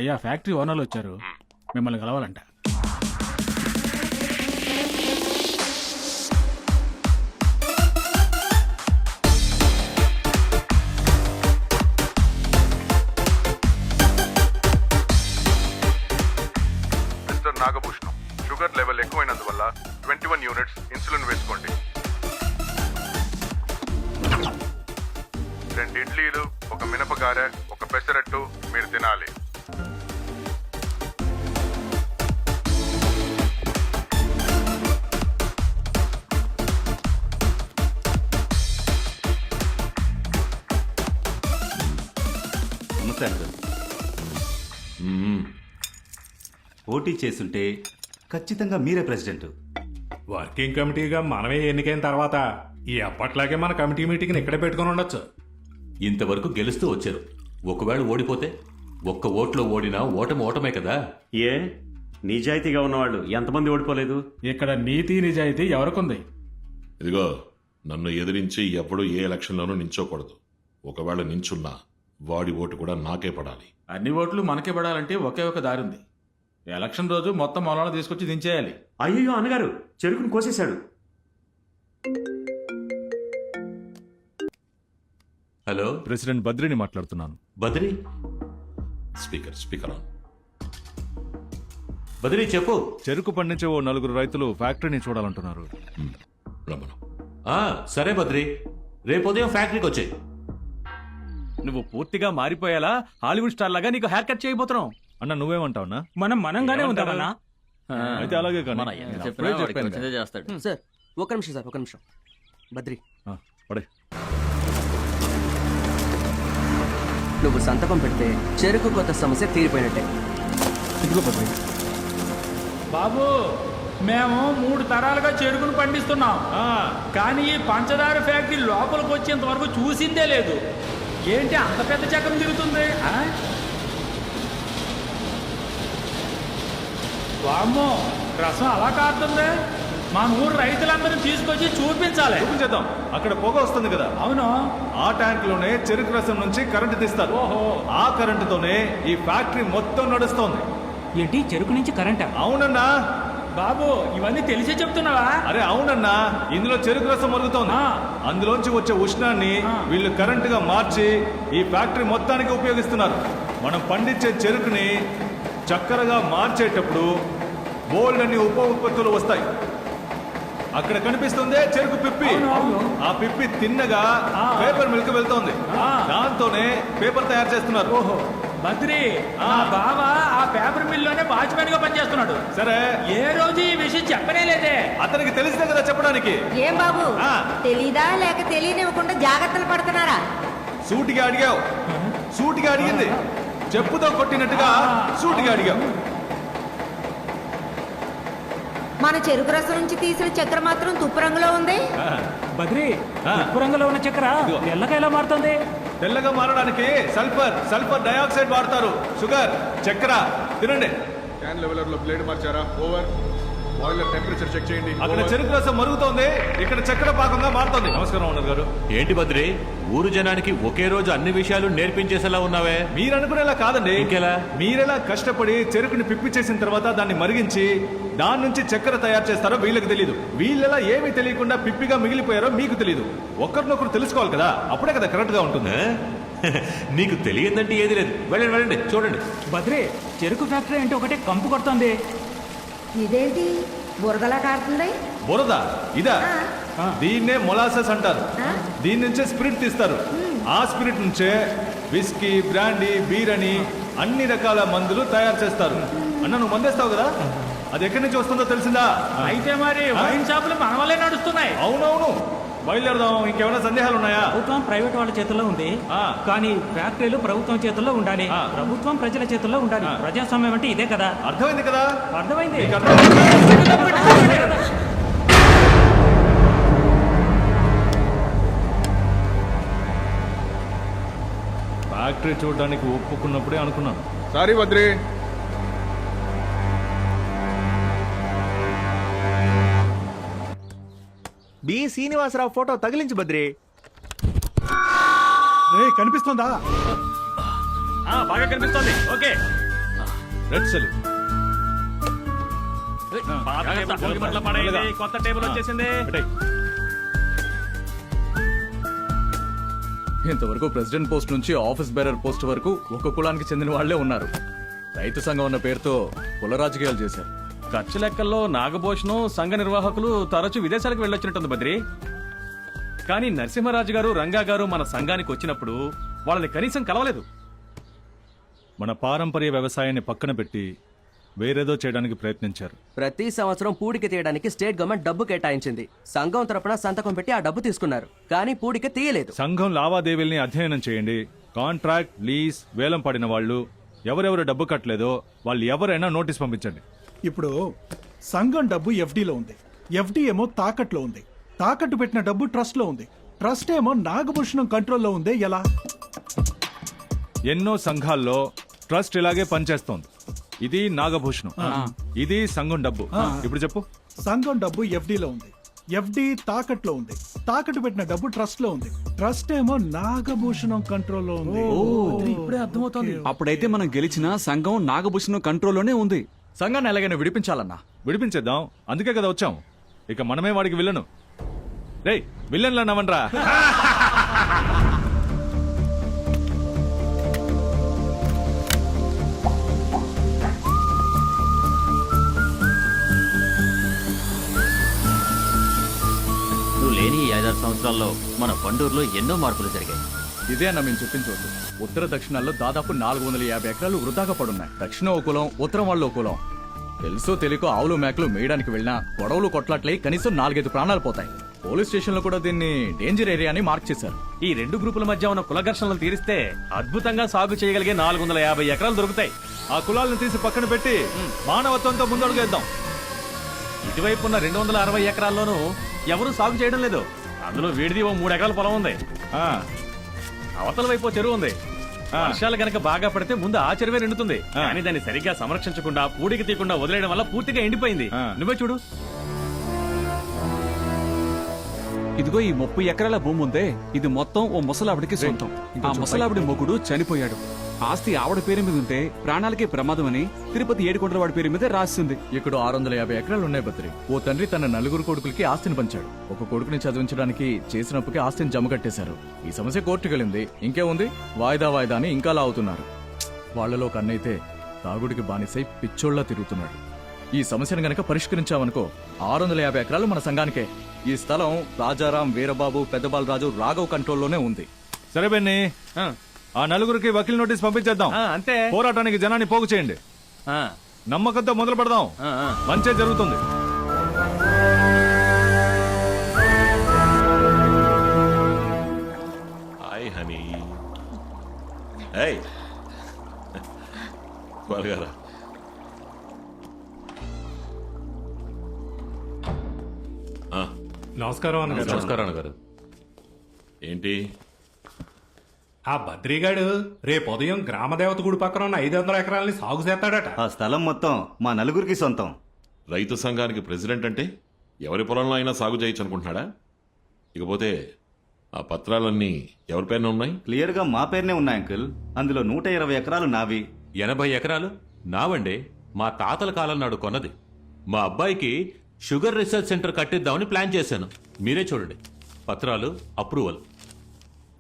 అయ్యా ఫ్యాక్టరీ ఓనర్లు వచ్చారు, మిమ్మల్ని కలవాలంట. మిస్టర్ నాగభూషణం, షుగర్ లెవెల్ ఎక్కువైనందువల్ల 21 యూనిట్స్ ఇన్సులిన్ వేసుకోండి. 2 ఇడ్లీలు, 1 మినపగారె, 1 పెసరట్టు మీరు తినాలి. పోటీ చేస్తుంటే ఖచ్చితంగా మీరే ప్రెసిడెంట్. వర్కింగ్ కమిటీగా మనమే ఎన్నికైన తర్వాత ఈ అప్పట్లాగే మన కమిటీ మీటింగ్ని ఇక్కడే పెట్టుకుని ఉండొచ్చు. ఇంతవరకు గెలుస్తూ వచ్చారు. ఒకవేళ ఓడిపోతే ఒక్క ఓట్లో ఓడినా ఓటమే కదా. ఏ నిజాయితీగా ఉన్నవాళ్ళు ఎంతమంది ఓడిపోలేదు? ఇక్కడ నీతి నిజాయితీ ఎవరికుంది? ఇదిగో, నన్ను ఎదిరించి ఎప్పుడూ ఏ ఎలక్షన్లోనూ నించోకూడదు. ఒకవేళ నించున్నా వాడి ఓటు కూడా నాకే పడాలి. అన్ని ఓట్లు మనకే పడాలంటే ఒకే ఒక దారి ఉంది. ఎలక్షన్ రోజు మొత్తం మొలాలను తీసుకొచ్చి దించేయాలి. అయ్యో అన్నగారు, చెరుకును కోసేశాడు. హలో, ప్రెసిడెంట్ బద్రిని మాట్లాడుతున్నాను. బద్రి. Speaker on. బద్రి చెప్పు. చెరుకు పండించే ఓ 4 రైతులు ఫ్యాక్టరీని చూడాలంటున్నారు. రమణ, సరే బద్రి, రేపు ఉదయం ఫ్యాక్టరీకి వచ్చాయి. నువ్వు పూర్తిగా మారిపోయేలా హాలీవుడ్ స్టార్ లాగా నీకు హెయిర్ కట్ చేయబోతున్నావు. అన్న నువ్వేమంటావునా? మనంగానే ఉంటామన్నా. అయితే అలాగే కానీ. సార్ ఒక నిమిషం బద్రి, పడే. నువ్వు సంతకం పెడితే చెరుకు కొత్త సమస్య తీరిపోయినట్టే. ఇదిగో బద్రి. బాబు, మేము 3 తరాలుగా చెరుకును పండిస్తున్నాం, కానీ ఈ పంచదార ఫ్యాక్టరీ లోపలికి వచ్చేంత వరకు చూసిందే లేదు. ఏంటి అంత పెద్ద చక్రం తిరుగుతుంది? వామ్మో, రసం అలా కారుతుంది. మా ఊరు రైతులందరినీ తీసుకొచ్చి చూపించాలి. చూపించేద్దాం. అక్కడ పొగ వస్తుంది కదా. అవును, ఆ ట్యాంక్ లోనే చెరుకు రసం నుంచి కరెంటు తీస్తారు. ఓహో, ఆ కరెంటుతోనే ఈ ఫ్యాక్టరీ మొత్తం నడుస్తోంది. ఏంటి చెరుకు నుంచి కరెంటా? అవునన్నా. బాబు ఇవన్నీ తెలిసే చెప్తున్నావా? అరే అవునన్నా, ఇందులో చెరుకు రసం మరుగుతోంది. అందులోంచి వచ్చే ఉష్ణాన్ని వీళ్ళు కరెంటుగా మార్చి ఈ ఫ్యాక్టరీ మొత్తానికి ఉపయోగిస్తున్నారు. మనం పండించే చెరుకుని చక్కెరగా మార్చేటప్పుడు బోల్డ్ అన్ని ఉప ఉత్పత్తులు వస్తాయి. అక్కడ కనిపిస్తుందే చెరుకు పిప్పి. ఆ పిప్పి తిన్నగా పేపర్ మిల్క్ వెళ్తోంది. దాంతోనే పేపర్ తయారు చేస్తున్నారు. ఓహో, బద్రి, ఆ బావ ఆ పేపర్ మిల్లోనే వాచ్మెన్ గా పనిచేస్తున్నాడు. సరే, ఏ రోజు ఈ విషయం చెప్పనే లేదే. అతనికి తెలిసిందే కదా చెప్పడానికి. ఏం బాబు, తెలీదా లేక తెలియనివ్వకుండా జాగ్రత్తలు పడుతున్నారా? సూటిగా అడిగావు. సూటిగా అడిగింది చెప్పుతో కొట్టినట్టుగా సూటిగా అడిగావు. మన చెరుకు రసం నుంచి తీసిన చక్కెర మాత్రం తుప్పు రంగులో ఉంది. బద్రి, ఉప్పు రంగులో ఉన్న చక్కెర తెల్లగా ఎలా మారుతుంది? తెల్లగా మారడానికి సల్ఫర్ డయాక్సైడ్ వాడతారు. షుగర్, చక్కెర తినండి. క్యాన్ లెవెలర్లో బ్లేడ్ మార్చారా? ఓవర్. బాయిలర్ టెంపరేచర్ చెక్ చేయండి. అక్కడ చెరుకు రసం మరుగుతోంది, ఇక్కడ చక్కెర పాకంగా మారుతోంది. నమస్కారం ఓనర్ గారు. ఏంటి బద్రి, ఊరు జనానికి ఒకే రోజు అన్ని విషయాలు నేర్పించేసేలా ఉన్నావే? మీరు అనుకునేలా కాదండి. ఇంకెలా? మీరెలా కష్టపడి చెరుకుని పిప్పి చేసిన తర్వాత దాన్ని మరిగించి దాని నుంచి చక్కెర తయారు చేస్తారో వీళ్ళకి తెలియదు. వీళ్ళెలా ఏమీ తెలియకుండా పిప్పిగా మిగిలిపోయారో మీకు తెలియదు. ఒకరినొకరు తెలుసుకోవాలి కదా, అప్పుడే కదా కరెక్ట్ గా ఉంటుంది. నీకు తెలియదంటే ఏది లేదు. వెళ్ళండి చూడండి. బద్రి, చెరుకు ఫ్యాక్టరీ అంటే ఒకటే కంపు కొడుతుంది. ఇదేంటి బురదలా కారుతుంది? బురద ఇదా? దీన్నే మొలాసెస్ అంటారు. దీని నుంచే స్పిరిట్ తీస్తారు. ఆ స్పిరిట్ నుంచే విస్కీ, బ్రాండీ, బీర్ అని అన్ని రకాల మందులు తయారు చేస్తారు. అన్న నువ్వు మందేస్తావు కదా, అది ఎక్కడి నుంచి వస్తుందో తెలిసిందా? అయితే మరి వైన్ షాపులు మన వల్లే నడుస్తున్నాయి. అవునవును, బయలుదేరదాం. ఇంకేమైనా సందేహాలు ఉన్నాయా? ప్రభుత్వం ప్రైవేట్ వాళ్ళ చేతుల్లో ఉంది, కానీ ఫ్యాక్టరీలు ప్రభుత్వం చేతుల్లో ఉండాలి. ప్రభుత్వం ప్రజల చేతుల్లో ఉండాలి. ప్రజాస్వామ్యం అంటే ఇదే కదా. అర్థమైంది కదా? అర్థమైంది. ఫ్యాక్టరీ చూడడానికి ఒప్పుకున్నప్పుడే అనుకున్నాను. Sorry Badri. B Srinivasarao photo తగిలించు బద్రి. కనిపిస్తుందా? బాగా కనిపిస్తోంది. Okay, red salute. కొత్త టేబుల్ వచ్చేసింది. ఇంతవరకు ప్రెసిడెంట్ పోస్ట్ నుంచి ఆఫీస్ బేరర్ పోస్ట్ వరకు ఒక కులానికి చెందిన వాళ్లే ఉన్నారు. రైతు సంఘం అన్న పేరుతో కుల రాజకీయాలు చేశారు. ఖర్చు లెక్కల్లో నాగభూషణం సంఘ నిర్వాహకులు తరచూ విదేశాలకు వెళ్ళొచ్చినట్టుంది బద్రి. కానీ నరసింహరాజు గారు, రంగా గారు మన సంఘానికి వచ్చినప్పుడు వాళ్ళని కనీసం కలవలేదు. మన పారంపర్య వ్యవసాయాన్ని పక్కన పెట్టి వేరేదో చేయడానికి ప్రయత్నించారు. ప్రతి సంవత్సరం పూడిక తీయడానికి స్టేట్ గవర్నమెంట్ డబ్బు కేటాయించింది. సంఘం తరపున సంతకం పెట్టి ఆ డబ్బు తీసుకున్నారు, కానీ పూడిక తీయలేదు. సంఘం లావాదేవీల్ని అధ్యయనం చేయండి. కాంట్రాక్ట్, లీజ్, వేలం పడిన వాళ్ళు ఎవరెవరు డబ్బు కట్టలేదో వాళ్ళు ఎవరైనా నోటీస్ పంపించండి. ఇప్పుడు సంఘం డబ్బు ఎఫ్డీలో ఉంది, ఎఫ్డీ ఏమో తాకట్లో ఉంది, తాకట్టు పెట్టిన డబ్బు ట్రస్ట్ లో ఉంది, ట్రస్ట్ ఏమో నాగభూషణం కంట్రోల్లో ఉందే ఎలా? ఎన్నో సంఘాల్లో ట్రస్ట్ ఇలాగే పనిచేస్తోంది. ఇది నాగభూషణం, ఇది సంఘం డబ్బు. ఇప్పుడు చెప్పు. సంఘం డబ్బు ఎఫ్డీలో ఉంది, ఎఫ్డీ తాకట్లో ఉంది, తాకట్టు పెట్టిన డబ్బు ట్రస్ట్ లో ఉంది, ట్రస్ట్ ఏమో నాగభూషణం కంట్రోల్లో ఉంది. ఇప్పుడే అర్థమవుతోంది. అప్పుడైతే మనం గెలిచిన సంఘం నాగభూషణం కంట్రోల్లోనే ఉంది. సంఘాన్ని ఎలాగైనా విడిపించాలన్నా విడిపించేద్దాం. అందుకే కదా వచ్చాం. ఇక మనమే వాడికి విల్లను. రేయ్ విల్లన్లా నవ్వండ్రా. నువ్వు లేని ఈ 5-6 సంవత్సరాల్లో మన పండూరులో ఎన్నో మార్పులు జరిగాయి. ఇదే అన్న మేము చెప్పించవద్దు. ఉత్తర దక్షిణాల్లో దాదాపు 450 ఎకరాలు వృధాగా పడున్నాయి. దక్షిణ ఓ కులం, ఉత్తరం వాళ్ళు ఓ కులం. తెలుసో తెలియకో ఆవులు మేకలు మేయడానికి వెళ్ళినా గొడవలు కొట్లాట్లై కనీసం 4-5 ప్రాణాలు పోతాయి. పోలీస్ స్టేషన్ లో కూడా దీన్ని డేంజర్ ఏరియా అని మార్క్ చేశారు. ఈ రెండు గ్రూపుల మధ్య ఉన్న కుల ఘర్షణలు తీరిస్తే అద్భుతంగా సాగు చేయగలిగే 450 ఎకరాలు దొరుకుతాయి. ఆ కులాలను తీసి పక్కన పెట్టి మానవత్వంతో ముందడుగేద్దాం. ఇటువైపు ఉన్న 260 ఎకరాల్లోనూ ఎవరూ సాగు చేయడం లేదు. అందులో వీడిది ఓ 3 ఎకరాల పొలం ఉంది. అవతల వైపు ఓ చెరువు ఉంది. వర్షాలు గనక బాగా పడితే ముందు ఆ చెరువే నిండుతుంది. కానీ దాన్ని సరిగ్గా సంరక్షించకుండా పూడికి తీయకుండా వదిలేయడం వల్ల పూర్తిగా ఎండిపోయింది. నువ్వే చూడు. ఇదిగో ఈ 30 ఎకరాల భూమి ఉందే, ఇది మొత్తం ఓ ముసలావిడికి సొంతం. ఆ ముసలావిడి మొగుడు చనిపోయాడు. ఆస్తి ఆవిడ పేరు మీద ఉంటే ప్రాణాలకే ప్రమాదం అని తిరుపతి ఏడుకొండల వాడి పేరు మీద రాసింది. ఇక్కడ 650 ఎకరాలు ఉన్నాయి బద్రి. ఓ తండ్రి తన 4 కొడుకులకి ఆస్తిని పంచాడు. ఒక కొడుకుని చదివించడానికి చేసినప్పుకే ఆస్తిని జమ కట్టేశారు. ఈ సమస్య కోర్టుకెళ్ళింది. ఇంకేముంది, వాయిదా వాయిదా అని ఇంకా లావుతున్నారు. వాళ్లలో కన్నైతే తాగుడికి బానిసై పిచ్చోళ్లా తిరుగుతున్నాడు. ఈ సమస్యను గనక పరిష్కరించామనుకో 650 ఎకరాలు మన సంఘానికే. ఈ స్థలం రాజారాం, వీరబాబు, పెద్దబాలరాజు, రాఘవ్ కంట్రోల్లోనే ఉంది. సరే బెన్ని, ఆ 4 వకీల్ నోటీస్ పంపించేద్దాం. అంతే. పోరాటానికి జనాన్ని పోగు చేయండి. నమ్మకంతో మొదలు పెడదాం. మంచే జరుగుతుంది. Hi honey. ఏయ్ త్వరగా నమస్కారం అన్నగారు. నమస్కారం అన్నగారు. ఏంటి? ఆ బద్రిగాడు రేపు ఉదయం గ్రామదేవత గుడి పక్కన ఉన్న 500 ఎకరాలని సాగు చేస్తాడట. ఆ స్థలం మొత్తం మా నలుగురికి సొంతం. రైతు సంఘానికి ప్రెసిడెంట్ అంటే ఎవరి పొలంలో అయినా సాగు చేయొచ్చు అనుకుంటున్నాడా? ఇకపోతే ఆ పత్రాలన్నీ ఎవరి పేరున ఉన్నాయి? క్లియర్గా మా పేరునే ఉన్నాయి అంకుల్. అందులో 120 ఎకరాలు నావి. 80 ఎకరాలు నావండి. మా తాతల కాలం నాడు కొన్నది. మా అబ్బాయికి షుగర్ రీసెర్చ్ సెంటర్ కట్టిద్దామని ప్లాన్ చేశాను. మీరే చూడండి, పత్రాలు, అప్రూవల్.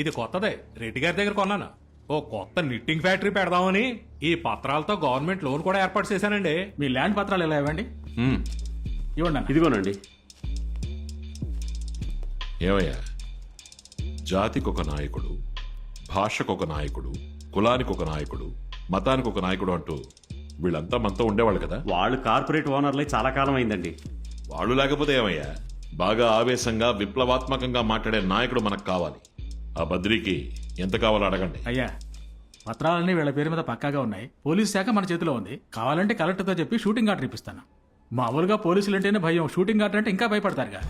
ఇది కొత్తదే, రెడ్డి గారి దగ్గర కొన్నాను. ఓ కొత్త నిట్టింగ్ ఫ్యాక్టరీ పెడదామని ఈ పత్రాలతో గవర్నమెంట్ లోన్ కూడా ఏర్పాటు చేశానండి. మీ ల్యాండ్ పత్రాలు ఎలా ఇవ్వండి? ఇవ్వండి. ఇదిగోనండి. ఏమయ్యా, జాతికి ఒక నాయకుడు, భాషకు ఒక నాయకుడు, కులానికి ఒక నాయకుడు, మతానికి ఒక నాయకుడు అంటూ వీళ్ళంతా మనతో ఉండేవాళ్ళు కదా. వాళ్ళు కార్పొరేట్ ఓనర్లై చాలా కాలం అయిందండి. వాళ్ళు లేకపోతే ఏమయ్యా, బాగా ఆవేశంగా విప్లవాత్మకంగా మాట్లాడే నాయకుడు మనకు కావాలి. ఆ బద్రికి ఎంత కావాలో అడగండి. అయ్యా, పత్రాలన్నీ వీళ్ళ పేరు మీద పక్కాగా ఉన్నాయి. పోలీస్ శాఖ మన చేతిలో ఉంది. కావాలంటే కలెక్టర్తో చెప్పి షూటింగ్ ఆర్డర్ ఇప్పిస్తాను. మామూలుగా పోలీసులు అంటేనే భయం, షూటింగ్ ఆర్డర్ అంటే ఇంకా భయపడతారుగా.